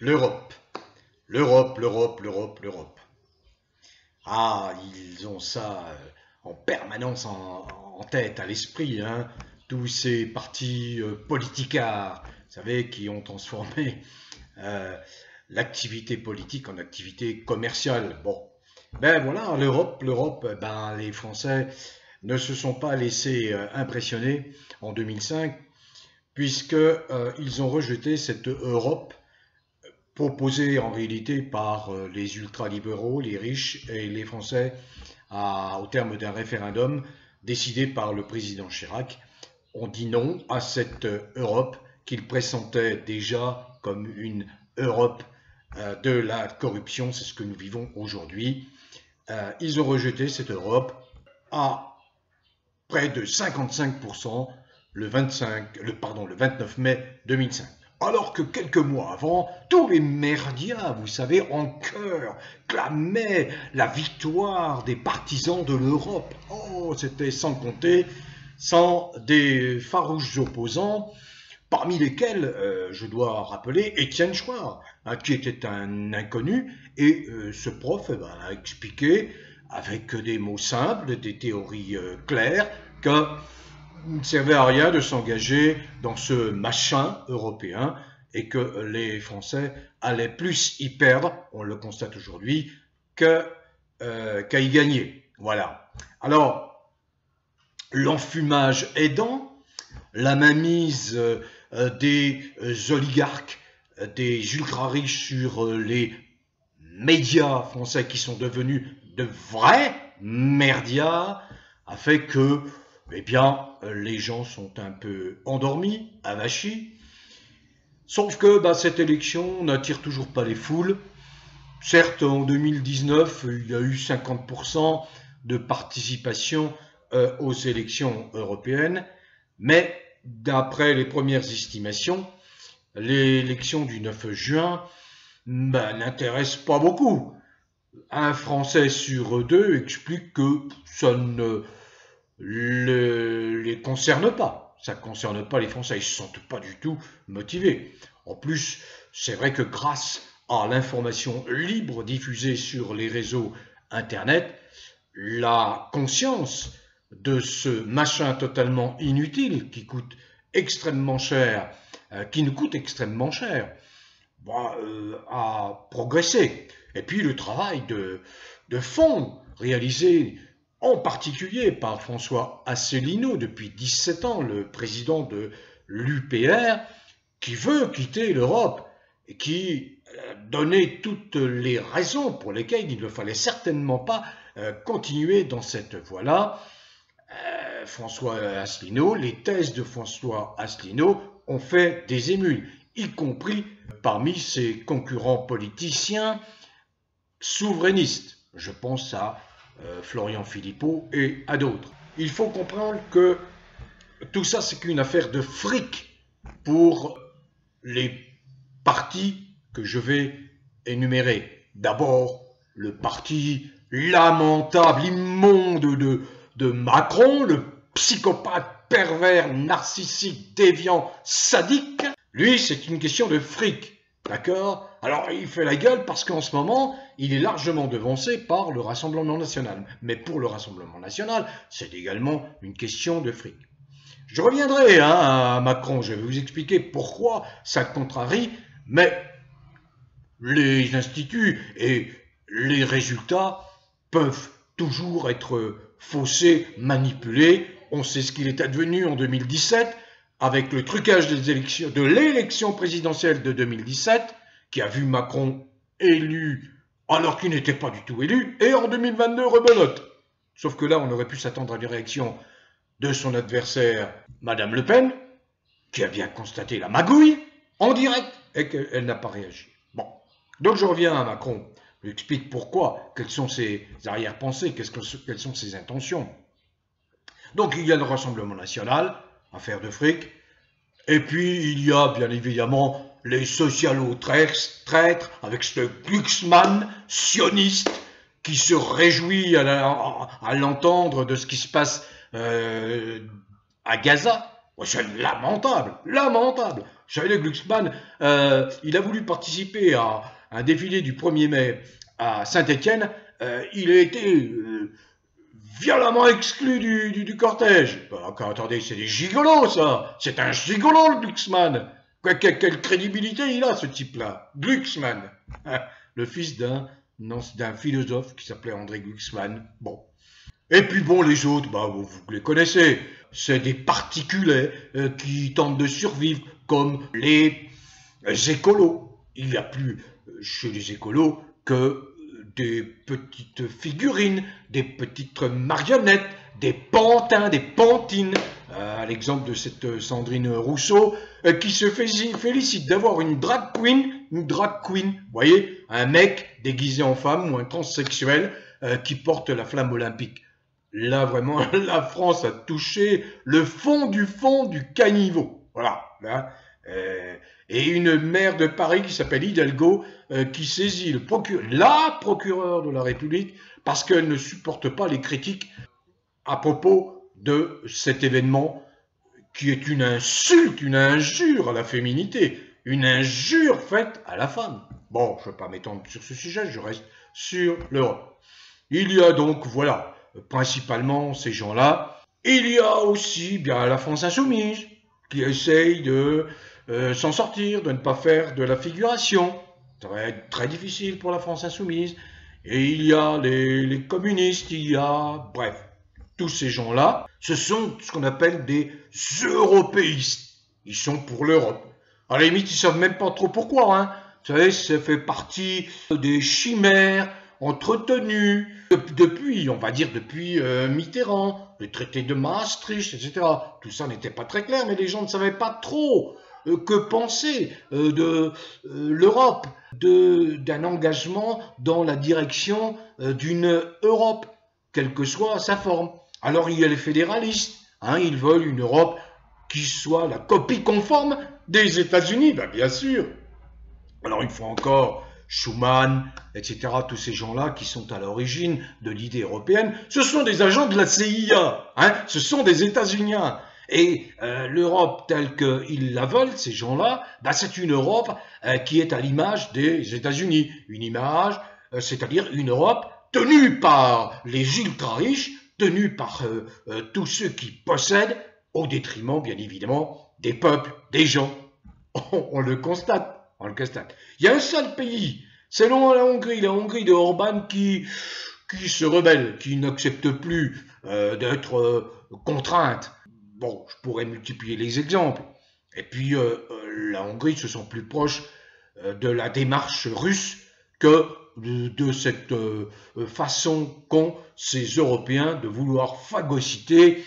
L'Europe. L'Europe, l'Europe, l'Europe, l'Europe. Ah, ils ont ça en permanence en tête, à l'esprit, hein. Tous ces partis politicards, vous savez, qui ont transformé euh, l'activité politique en activité commerciale. Bon, ben voilà, l'Europe, ben les Français ne se sont pas laissés impressionner en 2005, puisque ils ont rejeté cette Europe proposée en réalité par les ultralibéraux, les riches et les Français au terme d'un référendum décidé par le président Chirac. On dit non à cette Europe qu'ils pressentaient déjà comme une Europe de la corruption. C'est ce que nous vivons aujourd'hui. Ils ont rejeté cette Europe à près de 55% le 29 mai 2005. Alors que quelques mois avant, tous les médias, vous savez, en chœur, clamaient la victoire des partisans de l'Europe. Oh, c'était sans compter, sans des farouches opposants, parmi lesquels, je dois rappeler, Étienne Chouard, hein, qui était un inconnu, et ce prof a expliqué, avec des mots simples, des théories claires, que il ne servait à rien de s'engager dans ce machin européen et que les Français allaient plus y perdre, on le constate aujourd'hui, qu'à y gagner. Voilà. Alors, l'enfumage aidant, la mainmise des oligarques, des ultra-riches sur les médias français qui sont devenus de vrais merdias, a fait que eh bien, les gens sont un peu endormis, avachis. Sauf que cette élection n'attire toujours pas les foules. Certes, en 2019, il y a eu 50% de participation aux élections européennes, mais d'après les premières estimations, l'élection du 9 juin n'intéresse pas beaucoup. Un Français sur deux explique que ça ne les concerne pas. Ça ne concerne pas les Français, ils ne se sentent pas du tout motivés. En plus, c'est vrai que grâce à l'information libre diffusée sur les réseaux Internet, la conscience de ce machin totalement inutile qui coûte extrêmement cher, qui nous coûte extrêmement cher, a progressé. Et puis le travail de fond réalisé en particulier par François Asselineau depuis 17 ans, le président de l'UPR, qui veut quitter l'Europe et qui donnait toutes les raisons pour lesquelles il ne fallait certainement pas continuer dans cette voie-là. François Asselineau, les thèses de François Asselineau ont fait des émules, y compris parmi ses concurrents politiciens souverainistes. Je pense à Florian Philippot et à d'autres. Il faut comprendre que tout ça, c'est qu'une affaire de fric pour les partis que je vais énumérer. D'abord, le parti lamentable, immonde de Macron, le psychopathe pervers, narcissique, déviant, sadique. Lui, c'est une question de fric. D'accord? Alors, il fait la gueule parce qu'en ce moment, il est largement devancé par le Rassemblement national. Mais pour le Rassemblement national, c'est également une question de fric. Je reviendrai à Macron, je vais vous expliquer pourquoi ça contrarie, mais les instituts et les résultats peuvent toujours être faussés, manipulés. On sait ce qu'il est advenu en 2017, avec le trucage des élections, de l'élection présidentielle de 2017, qui a vu Macron élu alors qu'il n'était pas du tout élu, et en 2022 rebelote. Sauf que là, on aurait pu s'attendre à une réaction de son adversaire, Madame Le Pen, qui a bien constaté la magouille en direct et qu'elle n'a pas réagi. Bon, donc je reviens à Macron, je lui explique pourquoi, quelles sont ses arrière-pensées, quelles sont ses intentions. Donc il y a le Rassemblement national, affaire de fric, et puis il y a bien évidemment les socialo-traîtres avec ce Glucksmann sioniste qui se réjouit à l'entendre de ce qui se passe à Gaza. C'est lamentable, lamentable. Vous savez, le Glucksmann, il a voulu participer à un défilé du 1er mai à Saint-Étienne. Il a été violemment exclu du cortège. Bah, attendez, c'est des gigolos, ça. C'est un gigolo, le Glucksmann. Quelle crédibilité il a, ce type-là. Glucksmann. Le fils d'un philosophe qui s'appelait André Glucksmann. Bon. Et puis bon, les autres, bah, vous les connaissez. C'est des particuliers qui tentent de survivre, comme les écolos. Il n'y a plus chez les écolos que des petites figurines, des petites marionnettes, des pantins, des pantines, à l'exemple de cette Sandrine Rousseau, qui se félicite d'avoir une drag queen, vous voyez, un mec déguisé en femme ou un transsexuel qui porte la flamme olympique. Là, vraiment, la France a touché le fond du caniveau. Voilà. Là, et une maire de Paris qui s'appelle Hidalgo, qui saisit la procureure de la République parce qu'elle ne supporte pas les critiques à propos de cet événement qui est une insulte, une injure à la féminité, une injure faite à la femme. Bon, je ne vais pas m'étendre sur ce sujet, je reste sur l'Europe. Il y a donc, voilà, principalement ces gens-là. Il y a aussi bien la France insoumise qui essaye de s'en sortir, de ne pas faire de la figuration. Ça va être très difficile pour la France insoumise. Et il y a les communistes, il y a... Bref, tous ces gens-là, ce sont ce qu'on appelle des européistes. Ils sont pour l'Europe. À la limite, ils ne savent même pas trop pourquoi. Hein. Vous savez, ça fait partie des chimères entretenues depuis, on va dire, depuis Mitterrand, le traité de Maastricht, etc. Tout ça n'était pas très clair, mais les gens ne savaient pas trop que penser de l'Europe, d'un engagement dans la direction d'une Europe, quelle que soit sa forme. Alors il y a les fédéralistes, hein, ils veulent une Europe qui soit la copie conforme des États-Unis, ben bien sûr. Alors une fois encore, Schuman, etc., tous ces gens-là qui sont à l'origine de l'idée européenne, ce sont des agents de la CIA, hein, ce sont des États-Uniens. Et l'Europe telle qu'ils la veulent, ces gens-là, ben, c'est une Europe qui est à l'image des États-Unis. Une image, c'est-à-dire une Europe tenue par les ultra-riches, tenue par tous ceux qui possèdent, au détriment, bien évidemment, des peuples, des gens. On le constate, on le constate. Il y a un seul pays, c'est la Hongrie de Orban qui se rebelle, qui n'accepte plus d'être contrainte. Bon, je pourrais multiplier les exemples. Et puis, la Hongrie se sent plus proche de la démarche russe que de cette façon qu'ont ces Européens de vouloir phagocyter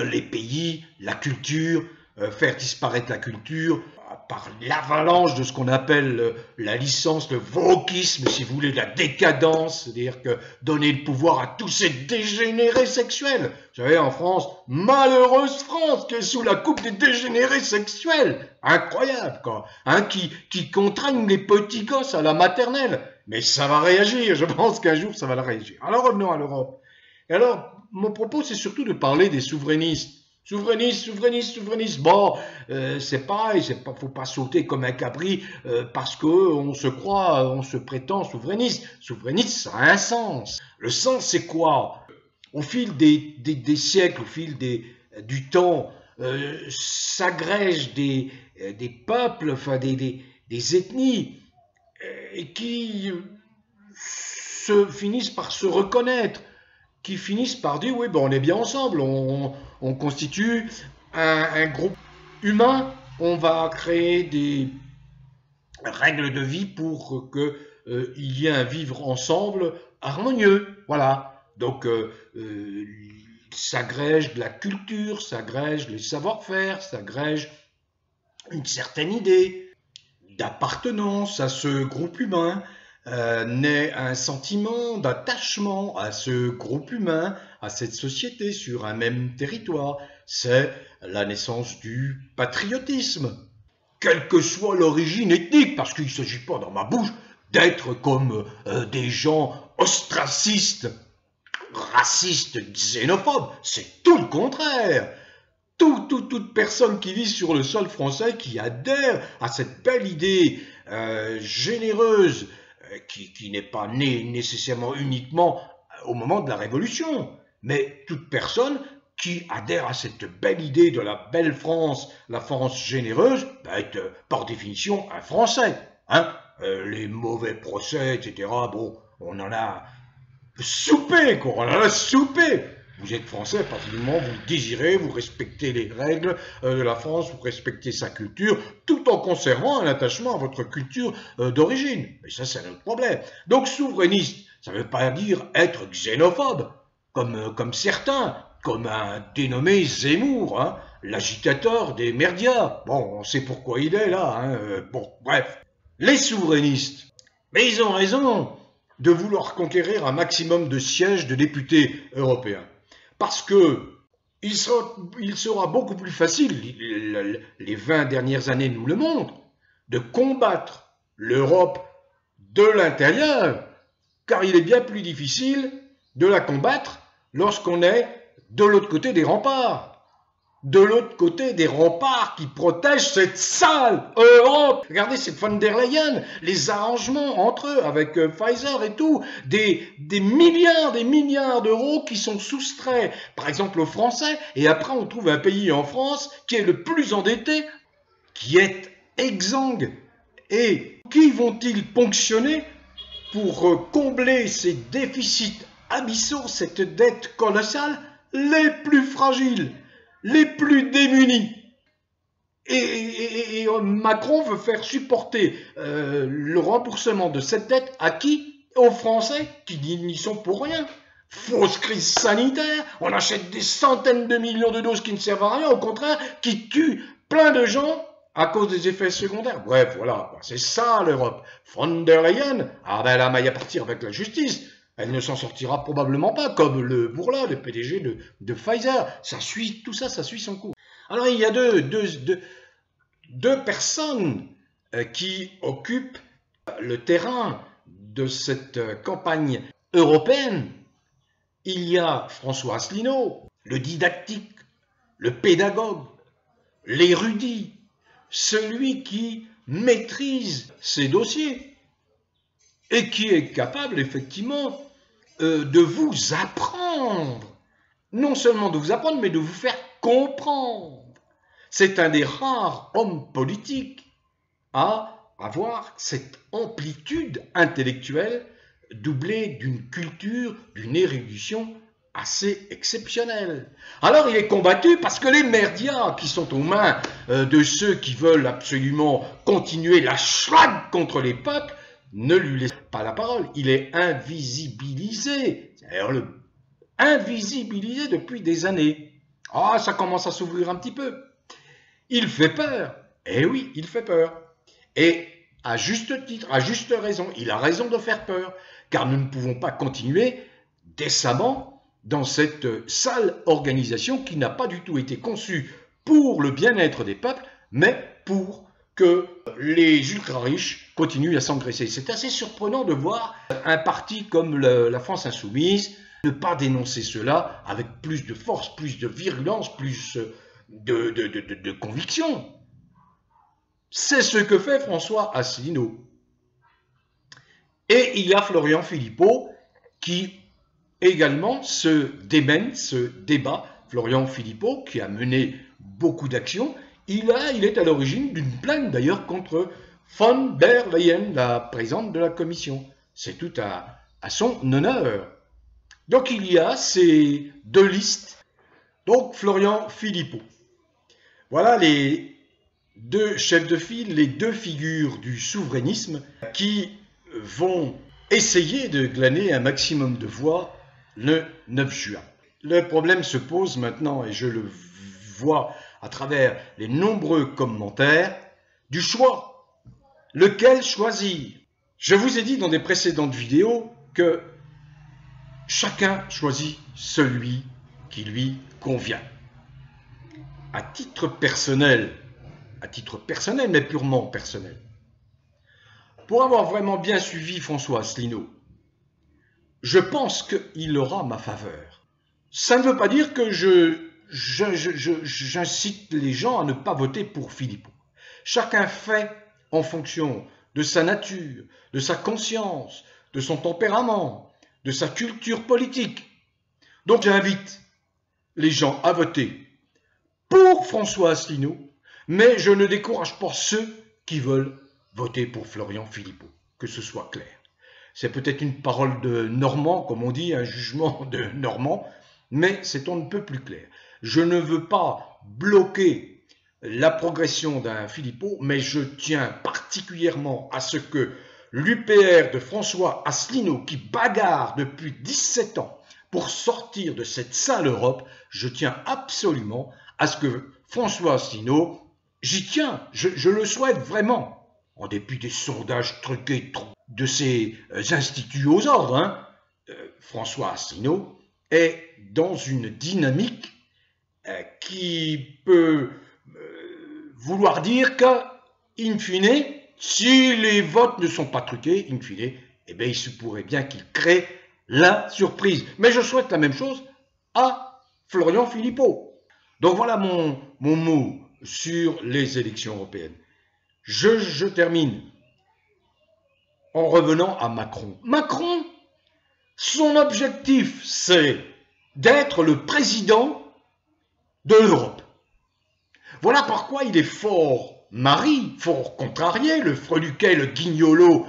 les pays, la culture, faire disparaître la culture par l'avalanche de ce qu'on appelle la licence, le wokisme, si vous voulez, la décadence, c'est-à-dire que donner le pouvoir à tous ces dégénérés sexuels. Vous savez, en France, malheureuse France, qui est sous la coupe des dégénérés sexuels. Incroyable, quoi. Hein, qui contraignent les petits gosses à la maternelle. Mais ça va réagir, je pense qu'un jour, ça va réagir. Alors revenons à l'Europe. Et alors, mon propos, c'est surtout de parler des souverainistes. Souverainistes. Bon, c'est pareil, faut pas sauter comme un cabri parce que on se prétend souverainiste. Souverainiste, ça a un sens. Le sens, c'est quoi? Au fil des siècles, au fil du temps, s'agrègent des peuples, enfin des ethnies qui finissent par se reconnaître, qui finissent par dire oui, ben on est bien ensemble, on constitue un groupe humain, on va créer des règles de vie pour qu'il y ait un vivre ensemble harmonieux. Voilà. Donc, s'agrège de la culture, s'agrège les savoir-faire, s'agrège une certaine idée d'appartenance à ce groupe humain. Naît un sentiment d'attachement à ce groupe humain, à cette société sur un même territoire. C'est la naissance du patriotisme, quelle que soit l'origine ethnique, parce qu'il ne s'agit pas dans ma bouche d'être comme des gens ostracistes, racistes, xénophobes. C'est tout le contraire. toute personne qui vit sur le sol français, qui adhère à cette belle idée généreuse, qui n'est pas née nécessairement uniquement au moment de la Révolution, mais toute personne qui adhère à cette belle idée de la belle France, la France généreuse, va être par définition un Français. Hein, les mauvais procès, etc., bon, on en a soupé, quoi, on en a soupé. Vous êtes français à partir du moment où vous le désirez, vous respectez les règles de la France, vous respectez sa culture, tout en conservant un attachement à votre culture d'origine. Et ça, c'est notre problème. Donc, souverainiste, ça ne veut pas dire être xénophobe, comme certains, comme un dénommé Zemmour, hein, l'agitateur des médias. Bon, on sait pourquoi il est là. Hein, bon, bref. Les souverainistes, mais ils ont raison de vouloir conquérir un maximum de sièges de députés européens. Parce que il sera beaucoup plus facile, les 20 dernières années nous le montrent, de combattre l'Europe de l'intérieur, car il est bien plus difficile de la combattre lorsqu'on est de l'autre côté des remparts. De l'autre côté des remparts qui protègent cette sale Europe. Regardez cette von der Leyen, les arrangements entre eux avec Pfizer et tout, des milliards d'euros qui sont soustraits, par exemple aux Français, et après on trouve un pays en France qui est le plus endetté, qui est exsangue. Et qui vont-ils ponctionner pour combler ces déficits abyssaux, cette dette colossale? Les plus fragiles, les plus démunis. Et Macron veut faire supporter le remboursement de cette dette à qui? Aux Français qui n'y sont pour rien. Fausse crise sanitaire, on achète des centaines de millions de doses qui ne servent à rien, au contraire, qui tuent plein de gens à cause des effets secondaires. Bref, voilà, c'est ça l'Europe. Von der Leyen, ah ben elle a maille à partir avec la justice. Elle ne s'en sortira probablement pas, comme le Bourla, le PDG de Pfizer. Tout ça, ça suit son cours. Alors il y a deux personnes qui occupent le terrain de cette campagne européenne. Il y a François Asselineau, le didactique, le pédagogue, l'érudit, celui qui maîtrise ses dossiers et qui est capable effectivement de vous apprendre, non seulement de vous apprendre, mais de vous faire comprendre. C'est un des rares hommes politiques à avoir cette amplitude intellectuelle doublée d'une culture, d'une érudition assez exceptionnelle. Alors il est combattu parce que les merdias qui sont aux mains de ceux qui veulent absolument continuer la schlag contre les peuples ne lui laissent pas la parole. Il est invisibilisé. Invisibilisé depuis des années. Ah, ça commence à s'ouvrir un petit peu. Il fait peur. Eh oui, il fait peur. Et à juste titre, à juste raison, il a raison de faire peur, car nous ne pouvons pas continuer décemment dans cette sale organisation qui n'a pas du tout été conçue pour le bien-être des peuples, mais pour que les ultra-riches continuent à s'engraisser. C'est assez surprenant de voir un parti comme la France Insoumise ne pas dénoncer cela avec plus de force, plus de virulence, plus de conviction. C'est ce que fait François Asselineau. Et il y a Florian Philippot qui également se démène, se débat. Florian Philippot qui a mené beaucoup d'actions. Il est à l'origine d'une plainte d'ailleurs contre von der Leyen, la présidente de la commission. C'est tout à son honneur. Donc il y a ces deux listes. Donc Florian Philippot. Voilà les deux chefs de file, les deux figures du souverainisme qui vont essayer de glaner un maximum de voix le 9 juin. Le problème se pose maintenant, et je le vois à travers les nombreux commentaires, du choix. Lequel choisir? Je vous ai dit dans des précédentes vidéos que chacun choisit celui qui lui convient. À titre personnel, mais purement personnel, pour avoir vraiment bien suivi François Asselineau, je pense qu'il aura ma faveur. Ça ne veut pas dire que j'incite les gens à ne pas voter pour Philippot. Chacun fait en fonction de sa nature, de sa conscience, de son tempérament, de sa culture politique. Donc j'invite les gens à voter pour François Asselineau, mais je ne décourage pas ceux qui veulent voter pour Florian Philippot, que ce soit clair. C'est peut-être une parole de Normand, comme on dit, un jugement de Normand, mais c'est on ne peut plus clair. Je ne veux pas bloquer la progression d'un Philippot, mais je tiens particulièrement à ce que l'UPR de François Asselineau, qui bagarre depuis 17 ans pour sortir de cette sale Europe, je tiens absolument à ce que François Asselineau, j'y tiens, je le souhaite vraiment, en dépit des sondages truqués de ces instituts aux ordres, François Asselineau est dans une dynamique qui peut vouloir dire que, in fine, si les votes ne sont pas truqués, in fine, eh bien, il se pourrait bien qu'il crée la surprise. Mais je souhaite la même chose à Florian Philippot. Donc voilà mon mot sur les élections européennes. Je termine en revenant à Macron. Macron, son objectif, c'est d'être le président de l'Europe. Voilà pourquoi il est fort mari, fort contrarié, le freluquet, le guignolo.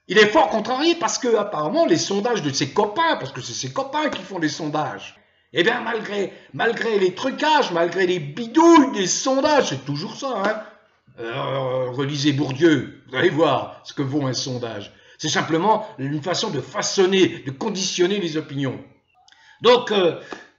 Il est fort contrarié parce que apparemment les sondages de ses copains, parce que c'est ses copains qui font les sondages, eh bien malgré les trucages, malgré les bidouilles des sondages, c'est toujours ça, relisez Bourdieu, vous allez voir ce que vaut un sondage. C'est simplement une façon de façonner, de conditionner les opinions. Donc,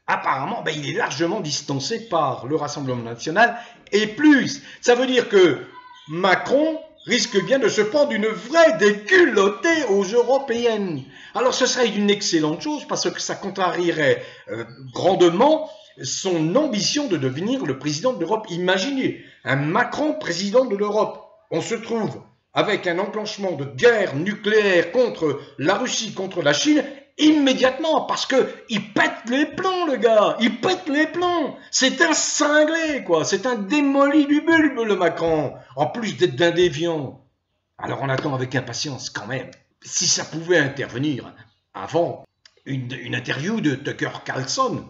apparemment, il est largement distancé par le Rassemblement national. Et plus, ça veut dire que Macron risque bien de se prendre une vraie déculottée aux européennes. Alors, ce serait une excellente chose parce que ça contrarierait grandement son ambition de devenir le président de l'Europe. Imaginez, un Macron président de l'Europe. On se trouve avec un enclenchement de guerre nucléaire contre la Russie, contre la Chine, immédiatement, parce que il pète les plombs, le gars, il pète les plombs. C'est un cinglé, quoi, c'est un démoli du bulbe, le Macron, en plus d'être d'un déviant. Alors on attend avec impatience, quand même, si ça pouvait intervenir avant une interview de Tucker Carlson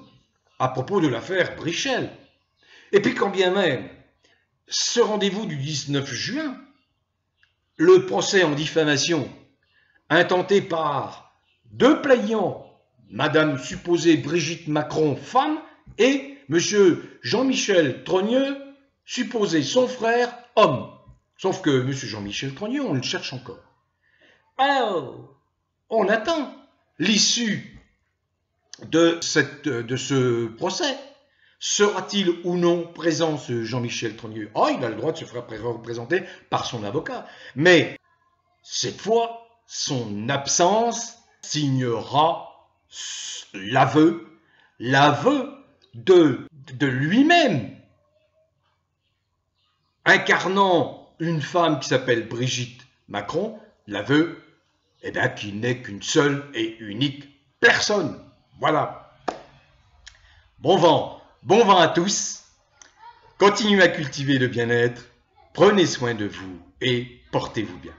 à propos de l'affaire Brichel. Et puis quand bien même, ce rendez-vous du 19 juin, le procès en diffamation intenté par deux plaignants, Madame supposée Brigitte Macron, femme, et Monsieur Jean-Michel Trogneux, supposé son frère, homme. Sauf que Monsieur Jean-Michel Trogneux, on le cherche encore. Alors, on attend l'issue de ce procès. Sera-t-il ou non présent ce Jean-Michel Trogneux? Oh, il a le droit de se faire représenter par son avocat. Mais, cette fois, son absence signera l'aveu de lui-même, incarnant une femme qui s'appelle Brigitte Macron, l'aveu, qu'il n'est qu'une seule et unique personne. Voilà. Bon vent à tous. Continuez à cultiver le bien-être, prenez soin de vous et portez-vous bien.